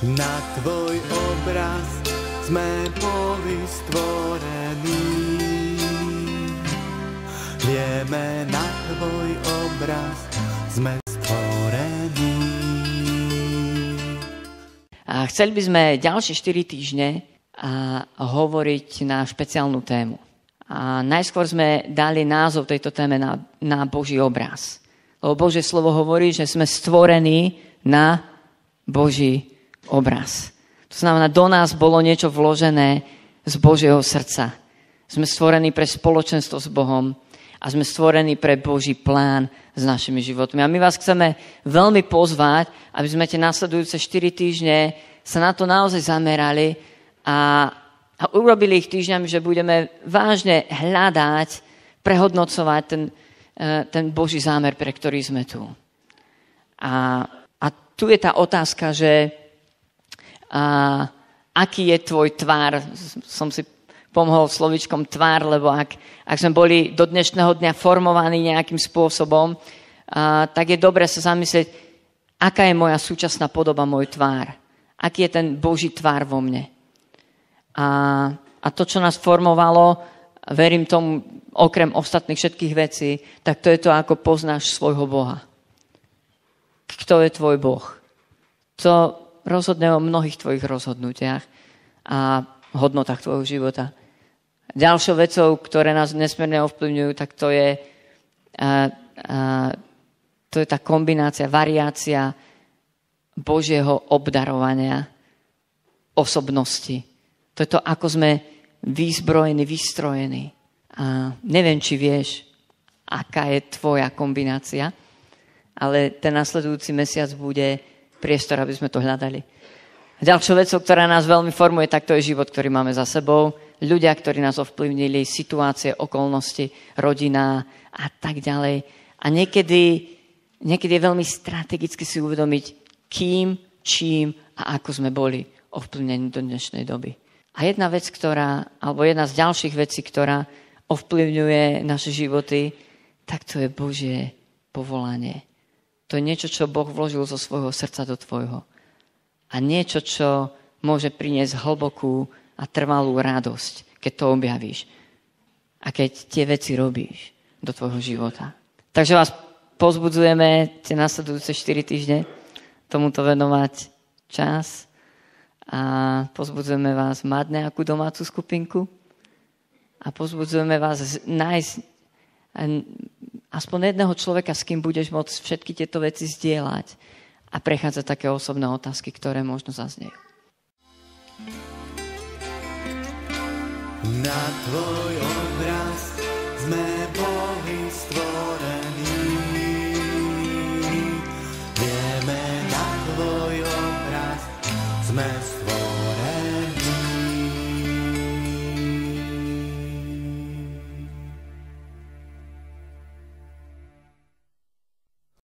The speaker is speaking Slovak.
Na tvoj obraz sme boli stvorení. Vieme, na tvoj obraz sme stvorení. A chceli by sme ďalšie 4 týždne hovoriť na špeciálnu tému. A najskôr sme dali názov tejto téme na Boží obraz. Lebo Božie slovo hovorí, že sme stvorení na Boží obraz. To znamená, do nás bolo niečo vložené z Božieho srdca. Sme stvorení pre spoločenstvo s Bohom a sme stvorení pre Boží plán s našimi životmi. A my vás chceme veľmi pozvať, aby sme tie nasledujúce 4 týždne sa na to naozaj zamerali a urobili ich týždňami, že budeme vážne hľadať, prehodnocovať ten Boží zámer, pre ktorý sme tu. A tu je tá otázka, že aký je tvoj tvár. Som si pomohol slovičkom tvár, lebo ak sme boli do dnešného dňa formovaní nejakým spôsobom, tak je dobre sa zamyslieť, aká je moja súčasná podoba, môj tvár. Aký je ten Boží tvár vo mne. A to, čo nás formovalo, verím tomu, okrem ostatných všetkých vecí, tak to je to, ako poznáš svojho Boha. Kto je tvoj Boh? To rozhodne o mnohých tvojich rozhodnutiach a hodnotách tvojho života. Ďalšou vecou, ktoré nás nesmierne ovplyvňujú, tak to je tá kombinácia, variácia Božieho obdarovania osobnosti. To je to, ako sme vyzbrojení, vystrojení. A neviem, či vieš, aká je tvoja kombinácia, ale ten nasledujúci mesiac bude priestor, aby sme to hľadali. Ďalšou vecou, ktorá nás veľmi formuje, tak to je život, ktorý máme za sebou. Ľudia, ktorí nás ovplyvnili, situácie, okolnosti, rodina a tak ďalej. A niekedy je veľmi strategicky si uvedomiť, kým, čím a ako sme boli ovplyvnení do dnešnej doby. A jedna vec, jedna z ďalších vecí, ktorá ovplyvňuje naše životy, tak to je Božie povolanie. To je niečo, čo Boh vložil zo svojho srdca do tvojho. A niečo, čo môže priniesť hlbokú a trvalú radosť, keď to objavíš. A keď tie veci robíš do tvojho života. Takže vás povzbudzujeme tie nasledujúce 4 týždne tomuto venovať čas. A povzbudzujeme vás mať nejakú domácu skupinku. A povzbudzujeme vás nájsť aspoň jedného človeka, s kým budeš môcť všetky tieto veci zdieľať a prechádzať také osobné otázky, ktoré možno zaznejú. Na tvoj obraz sme boli stvorení. Vieme, na tvoj obraz sme stvorení.